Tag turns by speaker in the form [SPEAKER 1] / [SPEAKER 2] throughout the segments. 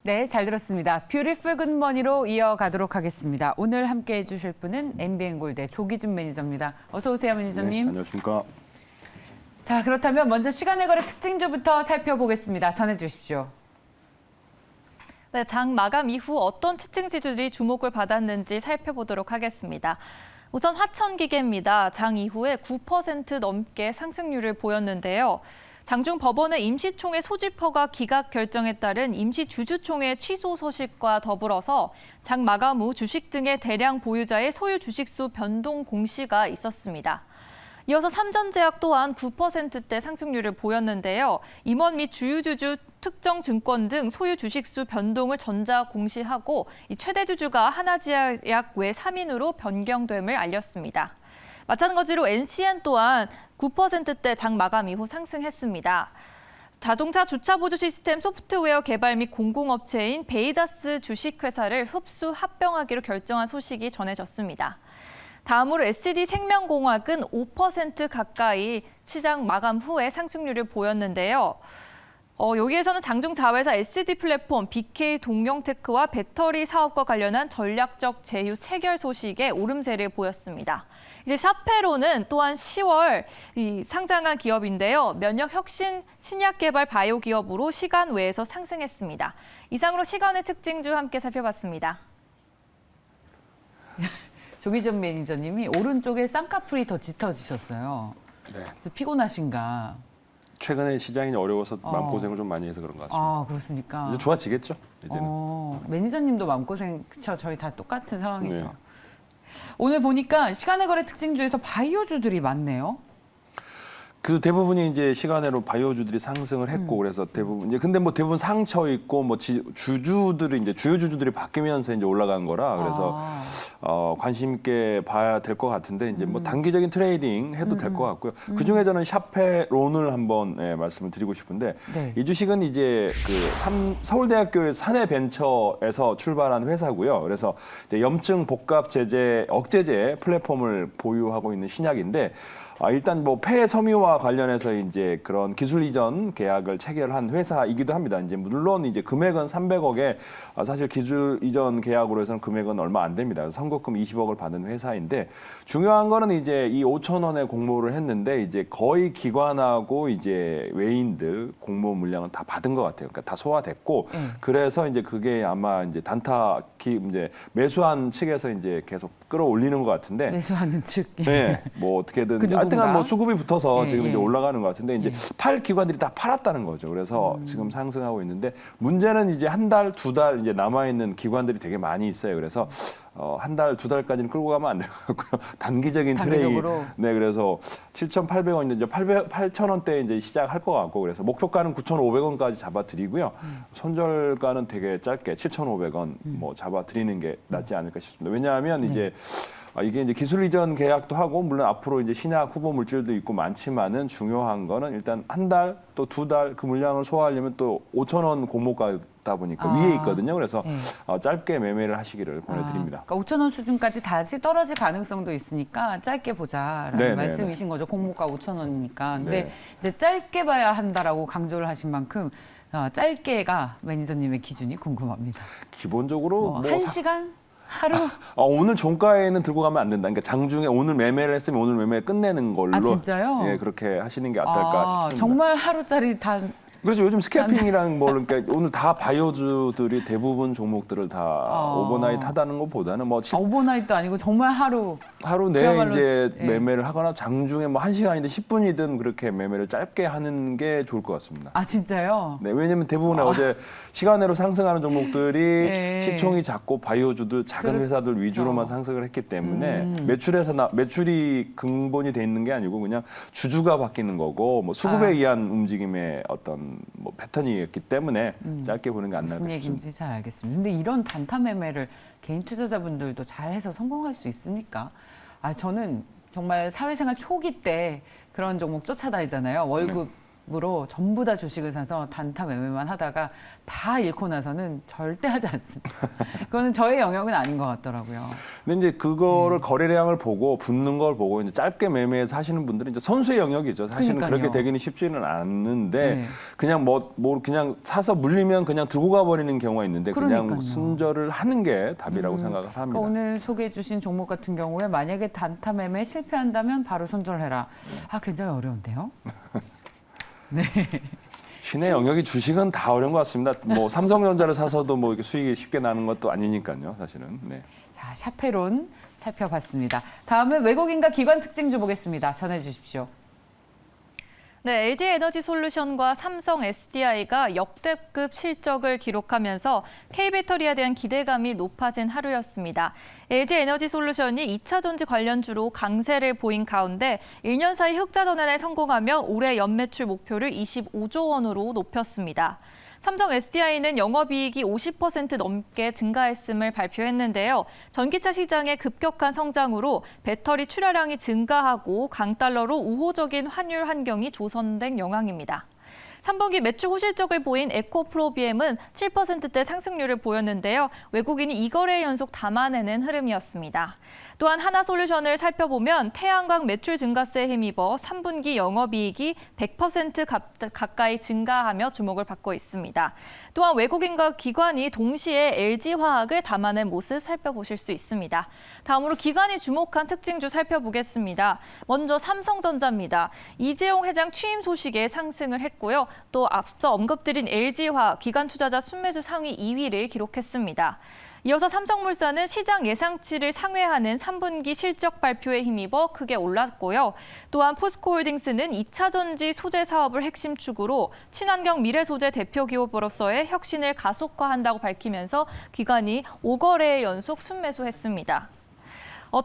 [SPEAKER 1] 네, 잘 들었습니다. 뷰티풀 굿머니로 이어가도록 하겠습니다. 오늘 함께해 주실 분은 MBN골드의 조기준 매니저입니다. 어서 오세요, 매니저님.
[SPEAKER 2] 네, 안녕하십니까.
[SPEAKER 1] 자, 그렇다면 먼저 시간의 거래 특징주부터 살펴보겠습니다. 전해주십시오.
[SPEAKER 3] 네, 장 마감 이후 어떤 특징지들이 주목을 받았는지 살펴보도록 하겠습니다. 우선 화천기계입니다. 장 이후에 9% 넘게 상승률을 보였는데요. 장중 법원의 임시총회 소집허가 기각 결정에 따른 임시주주총회 취소 소식과 더불어서 장 마감 후 주식 등의 대량 보유자의 소유 주식수 변동 공시가 있었습니다. 이어서 삼전제약 또한 9%대 상승률을 보였는데요. 임원 및 주유주주 특정 증권 등 소유 주식수 변동을 전자 공시하고 이 최대 주주가 하나제약 외 3인으로 변경됨을 알렸습니다. 마찬가지로 NCN 또한 9%대 장 마감 이후 상승했습니다. 자동차 주차 보조 시스템 소프트웨어 개발 및 공공업체인 베이다스 주식회사를 흡수 합병하기로 결정한 소식이 전해졌습니다. 다음으로 SD생명공학은 5% 가까이 시장 마감 후에 상승률을 보였는데요. 여기에서는 장중 자회사 SD 플랫폼, BK 동영테크와 배터리 사업과 관련한 전략적 제휴 체결 소식에 오름세를 보였습니다. 이제 샤페로는 또한 10월 상장한 기업인데요. 면역 혁신 신약 개발 바이오 기업으로 시간 외에서 상승했습니다. 이상으로 시간의 특징주 함께 살펴봤습니다.
[SPEAKER 1] 조기준 매니저님이 오른쪽에 쌍꺼풀이 더 짙어지셨어요.
[SPEAKER 2] 네.
[SPEAKER 1] 그래서 피곤하신가?
[SPEAKER 2] 최근에 시장이 어려워서 마음고생을 좀 많이 해서 그런 것 같습니다.
[SPEAKER 1] 아, 그렇습니까?
[SPEAKER 2] 이제 좋아지겠죠, 이제는.
[SPEAKER 1] 매니저님도 마음고생, 그쵸? 저희 다 똑같은 상황이죠.
[SPEAKER 2] 네.
[SPEAKER 1] 오늘 보니까 시간의 거래 특징주에서 바이오주들이 많네요.
[SPEAKER 2] 그 대부분이 이제 시간으로 바이오주들이 상승을 했고 그래서 대부분 이제 근데 뭐 대부분 상처 있고 뭐 주주들이 이제 주요 주주들이 바뀌면서 이제 올라간 거라 그래서 관심 있게 봐야 될 것 같은데 이제 뭐 단기적인 트레이딩 해도 될 것 같고요. 그 중에 저는 샤페론을 한번 말씀을 드리고 싶은데
[SPEAKER 1] 네.
[SPEAKER 2] 이 주식은 이제 그 서울대학교의 사내벤처에서 출발한 회사고요. 그래서 이제 염증 복합 제재 억제제 플랫폼을 보유하고 있는 신약인데. 일단 뭐 폐 섬유와 관련해서 이제 그런 기술 이전 계약을 체결한 회사이기도 합니다. 이제 물론 이제 금액은 300억에 사실 기술 이전 계약으로 해서는 금액은 얼마 안 됩니다. 선급금 20억을 받은 회사인데 중요한 거는 이제 이 5천 원의 공모를 했는데 이제 거의 기관하고 이제 외인들 공모 물량은 다 받은 것 같아요. 그러니까 다 소화됐고 그래서 이제 그게 아마 이제 이제 매수한 측에서 이제 계속 끌어올리는 것 같은데
[SPEAKER 1] 매수하는 측.
[SPEAKER 2] 네, 뭐 어떻게든 하여튼간 뭐 수급이 붙어서 지금 이제 올라가는 것 같은데 이제 팔 기관들이 다 팔았다는 거죠. 그래서 지금 상승하고 있는데 문제는 이제 한 달, 두 달 이제 남아 있는 기관들이 되게 많이 있어요. 그래서 한 달, 두 달까지는 끌고 가면 안 될 것 같고요. 단기적인 트레이드. 네, 그래서 7,800원 이제 8,000원대 이제 시작할 것 같고 그래서 목표가는 9,500원까지 잡아드리고요. 손절가는 되게 짧게 7,500원 뭐 잡아드리는 게 낫지 않을까 싶습니다. 왜냐하면 이제 이게 이제 기술 이전 계약도 하고 물론 앞으로 이제 신약 후보 물질도 있고 많지만은 중요한 거는 일단 한 달 또 두 달 그 물량을 소화하려면 또 5,000원 공모가다 보니까 위에 있거든요. 그래서 짧게 매매를 하시기를 보내드립니다.
[SPEAKER 1] 그러니까 5,000원 수준까지 다시 떨어질 가능성도 있으니까 짧게 보자라는 말씀이신 거죠. 공모가 5,000원이니까. 근데 이제 짧게 봐야 한다라고 강조를 하신 만큼 짧게가 매니저님의 기준이 궁금합니다.
[SPEAKER 2] 기본적으로
[SPEAKER 1] 뭐 1시간? 하루?
[SPEAKER 2] 오늘 종가에는 들고 가면 안 된다. 그러니까 장중에 오늘 매매를 했으면 오늘 매매 끝내는 걸로.
[SPEAKER 1] 진짜요?
[SPEAKER 2] 예, 그렇게 하시는 게 어떨까 싶습니다.
[SPEAKER 1] 정말 하루짜리 단.
[SPEAKER 2] 그래서 요즘 스캐핑이랑 뭐 그러니까 오늘 다 바이오주들이 대부분 종목들을 다 오버나잇 하다는 것보다는 뭐
[SPEAKER 1] 오버나잇도 아니고 정말 하루
[SPEAKER 2] 내에 이제 매매를 하거나 장중에 뭐 1시간이든 10분이든 그렇게 매매를 짧게 하는 게 좋을 것 같습니다.
[SPEAKER 1] 진짜요?
[SPEAKER 2] 네, 왜냐면 대부분 어제 시간으로 상승하는 종목들이 시총이 작고 바이오주들 작은 회사들 위주로만 상승을 했기 때문에 매출이 근본이 돼 있는 게 아니고 그냥 주주가 바뀌는 거고 뭐 수급에 의한 움직임의 어떤 뭐 패턴이었기 때문에 짧게 보는 게 안 나을 것
[SPEAKER 1] 무슨 얘기인지 잘 알겠습니다. 근데 이런 단타 매매를 개인 투자자분들도 잘해서 성공할 수 있습니까? 저는 정말 사회생활 초기 때 그런 종목 쫓아다니잖아요. 월급 으로 전부 다 주식을 사서 단타 매매만 하다가 다 잃고 나서는 절대 하지 않습니다. 그거는 저의 영역은 아닌 것 같더라고요.
[SPEAKER 2] 근데 이제 그거를 거래량을 보고 붙는 걸 보고 이제 짧게 매매해서 하시는 분들은 이제 선수의 영역이죠. 사실은
[SPEAKER 1] 그러니까요.
[SPEAKER 2] 그렇게 되기는 쉽지는 않는데
[SPEAKER 1] 네.
[SPEAKER 2] 그냥 뭐 그냥 사서 물리면 그냥 들고 가버리는 경우가 있는데 그냥
[SPEAKER 1] 그러니까요.
[SPEAKER 2] 순절을 하는 게 답이라고 생각을 합니다.
[SPEAKER 1] 그러니까 오늘 소개해 주신 종목 같은 경우에 만약에 단타 매매에 실패한다면 바로 손절해라. 아, 굉장히 어려운데요. 네.
[SPEAKER 2] 신의 영역이 주식은 다 어려운 것 같습니다. 뭐 삼성전자를 사서도 뭐 이렇게 수익이 쉽게 나는 것도 아니니까요, 사실은. 네.
[SPEAKER 1] 자, 샤페론 살펴봤습니다. 다음은 외국인과 기관 특징주 보겠습니다. 전해 주십시오.
[SPEAKER 3] 네, LG에너지솔루션과 삼성 SDI가 역대급 실적을 기록하면서 K배터리에 대한 기대감이 높아진 하루였습니다. LG에너지솔루션이 2차 전지 관련주로 강세를 보인 가운데 1년 사이 흑자 전환에 성공하며 올해 연매출 목표를 25조 원으로 높였습니다. 삼성 SDI는 영업이익이 50% 넘게 증가했음을 발표했는데요. 전기차 시장의 급격한 성장으로 배터리 출하량이 증가하고 강달러로 우호적인 환율 환경이 조성된 영향입니다. 3분기 매출 호실적을 보인 에코프로비엠은 7%대 상승률을 보였는데요. 외국인이 2거래 연속 담아내는 흐름이었습니다. 또한 하나솔루션을 살펴보면 태양광 매출 증가세에 힘입어 3분기 영업이익이 100% 가까이 증가하며 주목을 받고 있습니다. 또한 외국인과 기관이 동시에 LG화학을 담아낸 모습 살펴보실 수 있습니다. 다음으로 기관이 주목한 특징주 살펴보겠습니다. 먼저 삼성전자입니다. 이재용 회장 취임 소식에 상승을 했고요. 또 앞서 언급드린 LG화학 기관 투자자 순매수 상위 2위를 기록했습니다. 이어서 삼성물산은 시장 예상치를 상회하는 3분기 실적 발표에 힘입어 크게 올랐고요. 또한 포스코홀딩스는 2차 전지 소재 사업을 핵심 축으로 친환경 미래 소재 대표 기업으로서의 혁신을 가속화한다고 밝히면서 기관이 5거래 연속 순매수했습니다.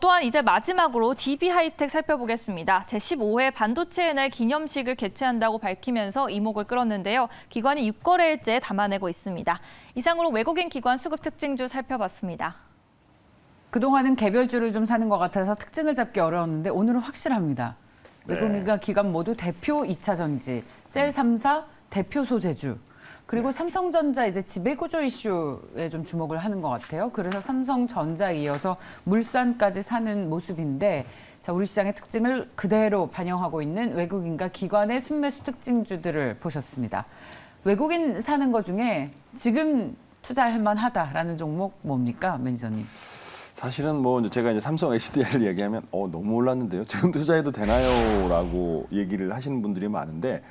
[SPEAKER 3] 또한 이제 마지막으로 DB하이텍 살펴보겠습니다. 제15회 반도체의 날 기념식을 개최한다고 밝히면서 이목을 끌었는데요. 기관이 6거래일째 담아내고 있습니다. 이상으로 외국인 기관 수급 특징주 살펴봤습니다.
[SPEAKER 1] 그동안은 개별주를 좀 사는 것 같아서 특징을 잡기 어려웠는데 오늘은 확실합니다.
[SPEAKER 2] 네.
[SPEAKER 1] 외국인과 기관 모두 대표 2차 전지, 셀 3사 대표 소재주. 그리고 삼성전자 이제 지배구조 이슈에 좀 주목을 하는 것 같아요. 그래서 삼성전자에 이어서 물산까지 사는 모습인데, 자, 우리 시장의 특징을 그대로 반영하고 있는 외국인과 기관의 순매수 특징주들을 보셨습니다. 외국인 사는 것 중에 지금 투자할 만하다라는 종목 뭡니까, 매니저님?
[SPEAKER 2] 사실은 뭐 이제 제가 이제 삼성 HDI를 얘기하면 너무 올랐는데요. 지금 투자해도 되나요?라고 얘기를 하시는 분들이 많은데.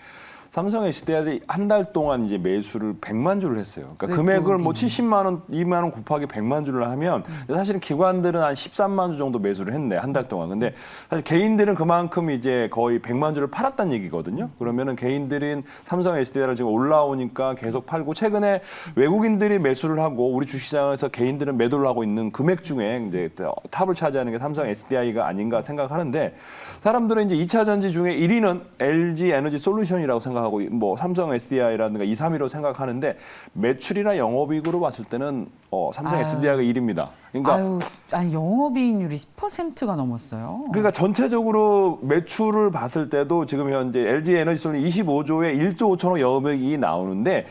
[SPEAKER 2] 삼성 HDI이 한 달 동안 이제 매수를 100만 주를 했어요. 그러니까 금액을 뭐 70만 원, 2만 원 곱하기 100만 주를 하면 사실은 기관들은 한 13만 주 정도 매수를 했네, 한 달 동안. 근데 사실 개인들은 그만큼 이제 거의 100만 주를 팔았다는 얘기거든요. 그러면은 개인들인 삼성 HDI를 지금 올라오니까 계속 팔고, 최근에 외국인들이 매수를 하고 우리 주시장에서 개인들은 매도를 하고 있는 금액 중에 이제 탑을 차지하는 게 삼성 SDI가 아닌가 생각하는데, 사람들은 이제 2차 전지 중에 1위는 LG 에너지 솔루션이라고 생각하고 뭐 삼성 SDI라든가 2, 3위로 생각하는데, 매출이나 영업이익으로 봤을 때는 삼성 SDI가 1위입니다. 그러니까
[SPEAKER 1] 아니 영업이익률이 10%가 넘었어요.
[SPEAKER 2] 그러니까 전체적으로 매출을 봤을 때도 지금 현재 LG 에너지 솔루션 25조에 1조 5천억 영업이익이 나오는데,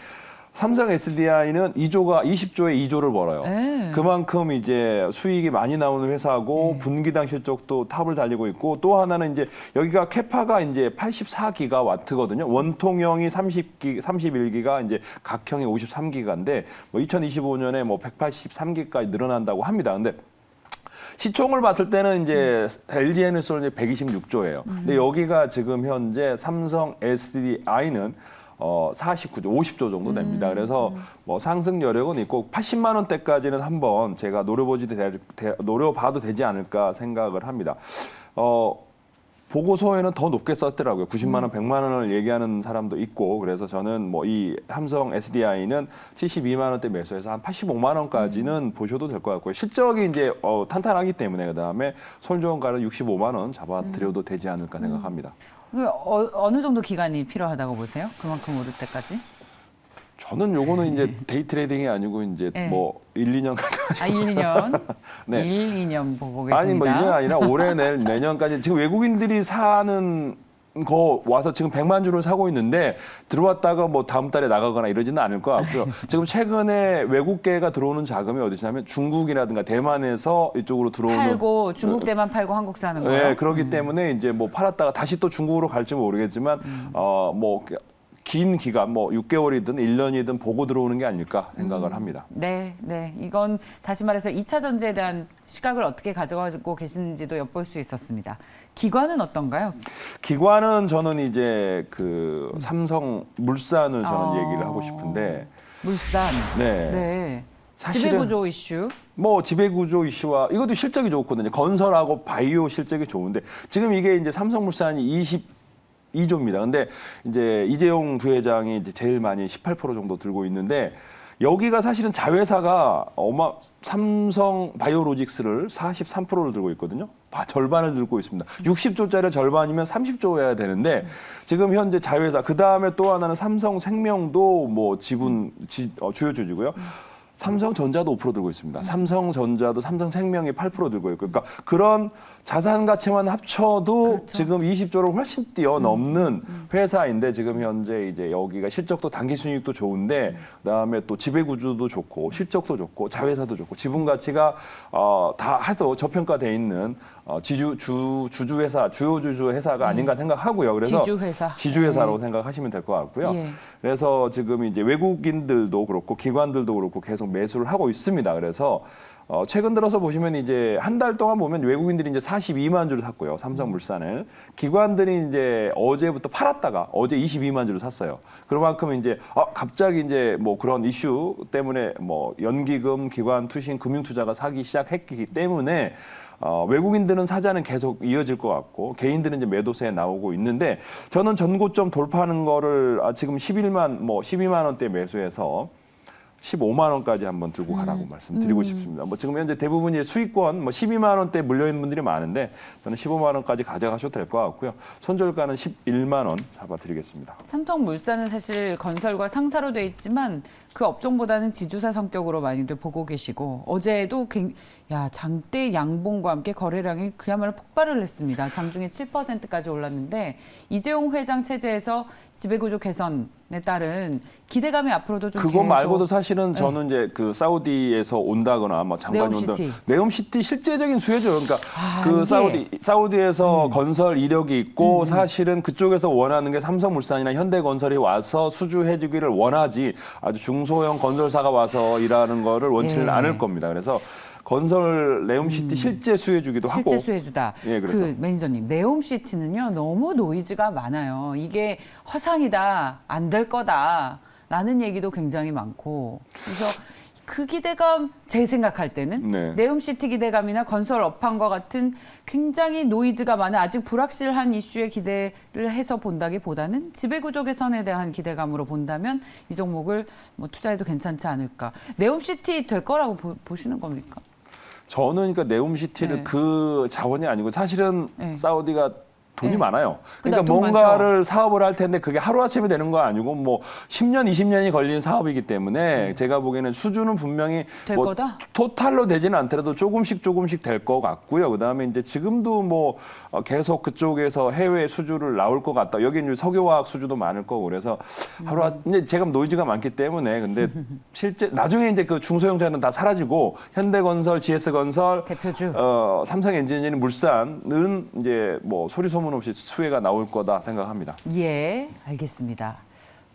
[SPEAKER 2] 삼성 SDI는 20조에 2조를 벌어요.
[SPEAKER 1] 네.
[SPEAKER 2] 그만큼 이제 수익이 많이 나오는 회사고 분기당 실적도 탑을 달리고 있고, 또 하나는 이제 여기가 캐파가 이제 84기가와트거든요. 원통형이 31기가, 이제 각형이 53기가인데 뭐 2025년에 뭐 183기까지 늘어난다고 합니다. 근데 시총을 봤을 때는 이제 LG 에너지솔루션이 126조예요. 근데 여기가 지금 현재 삼성 SDI는 49조, 50조 정도 됩니다. 그래서 뭐 상승 여력은 있고 80만 원대까지는 한번 제가 노려봐도 되지 않을까 생각을 합니다. 보고서에는 더 높게 썼더라고요. 90만 원, 100만 원을 얘기하는 사람도 있고, 그래서 저는 뭐 이 삼성 SDI는 72만 원대 매수해서 한 85만 원까지는 보셔도 될 것 같고요. 실적이 이제 탄탄하기 때문에 그다음에 손정가는 65만 원 잡아드려도 되지 않을까 생각합니다.
[SPEAKER 1] 어느 정도 기간이 필요하다고 보세요? 그만큼 오를 때까지?
[SPEAKER 2] 저는 요거는 이제 데이 트레이딩이 아니고 이제 뭐 1, 2년까지.
[SPEAKER 1] 1, 2년?
[SPEAKER 2] 네.
[SPEAKER 1] 1, 2년 보고 계십니다.
[SPEAKER 2] 아니 뭐 1년 아니라 올해 내년까지 지금 외국인들이 사는 거 와서 지금 100만 주를 사고 있는데 들어왔다가 뭐 다음 달에 나가거나 이러지는 않을 것 같고요. 지금 최근에 외국계가 들어오는 자금이 어디냐면 중국이라든가 대만에서 이쪽으로 들어오는
[SPEAKER 1] 팔고 중국 대만 팔고 한국 사는 거예요.
[SPEAKER 2] 네, 그렇기 때문에 이제 뭐 팔았다가 다시 또 중국으로 갈지 모르겠지만 뭐 긴 기간 뭐 6개월이든 1년이든 보고 들어오는 게 아닐까 생각을 합니다.
[SPEAKER 1] 네, 네. 이건 다시 말해서 2차 전지에 대한 시각을 어떻게 가져가고 계시는지도 엿볼 수 있었습니다. 기관은 어떤가요?
[SPEAKER 2] 기관은 저는 이제 그 삼성물산을 저는 얘기를 하고 싶은데
[SPEAKER 1] 물산.
[SPEAKER 2] 네.
[SPEAKER 1] 네.
[SPEAKER 2] 사실은
[SPEAKER 1] 지배구조 이슈.
[SPEAKER 2] 뭐 지배구조 이슈와 이것도 실적이 좋거든요. 건설하고 바이오 실적이 좋은데 지금 이게 이제 삼성물산이 22조입니다. 근데 이제 이재용 부회장이 이제 제일 많이 18% 정도 들고 있는데 여기가 사실은 자회사가 삼성 바이오로직스를 43%를 들고 있거든요. 절반을 들고 있습니다. 60조짜리 절반이면 30조여야 되는데 지금 현재 자회사 그 다음에 또 하나는 삼성생명도 뭐 주요 주주고요. 삼성전자도 5% 들고 있습니다. 삼성전자도 삼성생명이 8% 들고 있고, 그러니까 그런 자산 가치만 합쳐도
[SPEAKER 1] 그렇죠.
[SPEAKER 2] 지금 20조를 훨씬 뛰어넘는 회사인데 지금 현재 이제 여기가 실적도 단기순이익도 좋은데 그다음에 또 지배구조도 좋고 실적도 좋고 자회사도 좋고 지분 가치가 다 해도 저평가돼 있는 주주회사 주요 주주 회사가 아닌가 생각하고요. 그래서
[SPEAKER 1] 지주회사.
[SPEAKER 2] 지주회사로 생각하시면 될 것 같고요.
[SPEAKER 1] 예.
[SPEAKER 2] 그래서 지금 이제 외국인들도 그렇고 기관들도 그렇고 계속 매수를 하고 있습니다. 그래서 최근 들어서 보시면 이제 한 달 동안 보면 외국인들이 이제 42만 주를 샀고요. 삼성물산을. 기관들이 이제 어제부터 팔았다가 어제 22만 주를 샀어요. 그만큼 이제 갑자기 이제 뭐 그런 이슈 때문에 뭐 연기금, 기관, 투신, 금융 투자가 사기 시작했기 때문에 외국인들은 사자는 계속 이어질 것 같고 개인들은 이제 매도세에 나오고 있는데 저는 전고점 돌파하는 거를 지금 12만 원대 매수해서 15만 원까지 한번 들고 가라고 말씀드리고 싶습니다. 뭐 지금 현재 대부분이 수익권 12만 원대 물려 있는 분들이 많은데 저는 15만 원까지 가져가셔도 될 것 같고요. 손절가는 11만 원 잡아드리겠습니다.
[SPEAKER 1] 삼성물산은 사실 건설과 상사로 돼 있지만 그 업종보다는 지주사 성격으로 많이들 보고 계시고 어제도 장대 양봉과 함께 거래량이 그야말로 폭발을 했습니다. 장중에 7%까지 올랐는데 이재용 회장 체제에서 지배구조 개선에 따른 기대감이 앞으로도 좀
[SPEAKER 2] 그거 말고도 사실은 저는 이제 그 사우디에서 온다거나 뭐 장관이 온다. 네옴시티 실제적인 수혜죠. 그러니까 그 사우디에서 건설 이력이 있고 사실은 그쪽에서 원하는 게 삼성물산이나 현대건설이 와서 수주해주기를 원하지 아주 중소형 건설사가 와서 일하는 거를 원치는 않을 겁니다. 그래서 건설 네옴시티 실제 수혜주기도 하고.
[SPEAKER 1] 실제 수혜주다.
[SPEAKER 2] 예, 그래서.
[SPEAKER 1] 그 매니저님, 네옴시티는요 너무 노이즈가 많아요. 이게 허상이다, 안 될 거다라는 얘기도 굉장히 많고. 그래서 그 기대감, 제 생각할 때는 네옴시티 기대감이나 건설 업황과 같은 굉장히 노이즈가 많은 아직 불확실한 이슈에 기대를 해서 본다기보다는 지배구조 개선에 대한 기대감으로 본다면 이 종목을 뭐 투자해도 괜찮지 않을까. 네옴시티 될 거라고 보시는 겁니까?
[SPEAKER 2] 저는 그러니까 네옴시티를 그 자원이 아니고 사실은 사우디가 돈이 많아요. 그러니까 뭔가를 사업을 할 텐데 그게 하루아침에 되는 거 아니고 뭐 10년, 20년이 걸린 사업이기 때문에 제가 보기에는 수주는 분명히
[SPEAKER 1] 될
[SPEAKER 2] 뭐
[SPEAKER 1] 거다?
[SPEAKER 2] 토탈로 되지는 않더라도 조금씩 될 것 같고요. 그다음에 이제 지금도 뭐 계속 그쪽에서 해외 수주를 나올 것 같다. 여기 이제 석유화학 수주도 많을 거고 그래서 이제 제가 노이즈가 많기 때문에 근데 실제 나중에 이제 그 중소형자는 다 사라지고 현대건설, GS건설,
[SPEAKER 1] 대표주,
[SPEAKER 2] 삼성엔지니어링, 물산은 이제 뭐 소리 소문 없이 수혜가 나올 거다 생각합니다.
[SPEAKER 1] 예, 알겠습니다.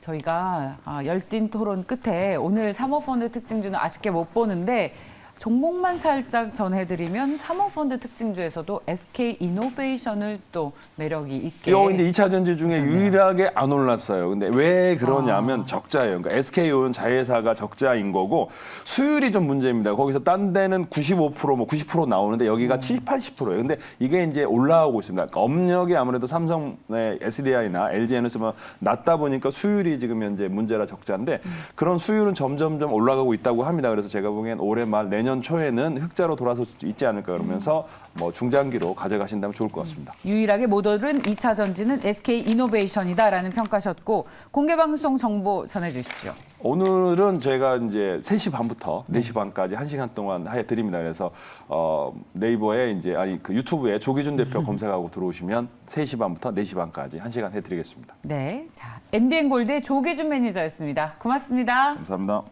[SPEAKER 1] 저희가 열띤 토론 끝에 오늘 사모펀드 특징주는 아쉽게 못 보는데 종목만 살짝 전해드리면 사모펀드 특징주에서도 SK이노베이션을 또 매력이 있게.
[SPEAKER 2] 근데 2차 전지 중에 유일하게 안 올랐어요. 근데 왜 그러냐면 적자예요. 그러니까 SK온 자회사가 적자인 거고 수율이 좀 문제입니다. 거기서 딴 데는 95% 뭐 90% 나오는데 여기가 70, 80%예요. 근데 이게 이제 올라오고 있습니다. 그러니까 업력이 아무래도 삼성의 SDI나 LG에너지만 낮다 보니까 수율이 지금 현재 문제라 적자인데 그런 수율은 점점점 올라가고 있다고 합니다. 그래서 제가 보기엔 올해 말 내년 내년 초에는 흑자로 돌아서 있지 않을까 그러면서 뭐 중장기로 가져가신다면 좋을 것 같습니다.
[SPEAKER 1] 유일하게 못 오른 2차 전지는 SK 이노베이션이다라는 평가셨고 공개 방송 정보 전해 주십시오.
[SPEAKER 2] 오늘은 제가 이제 3시 반부터 4시 반까지 1시간 동안 해 드립니다. 그래서 네이버에 이제 그 유튜브에 조기준 대표 검색하고 들어오시면 3시 반부터 4시 반까지 1시간 해 드리겠습니다.
[SPEAKER 1] 네. 자, NBN 골드의 조기준 매니저였습니다. 고맙습니다.
[SPEAKER 2] 감사합니다.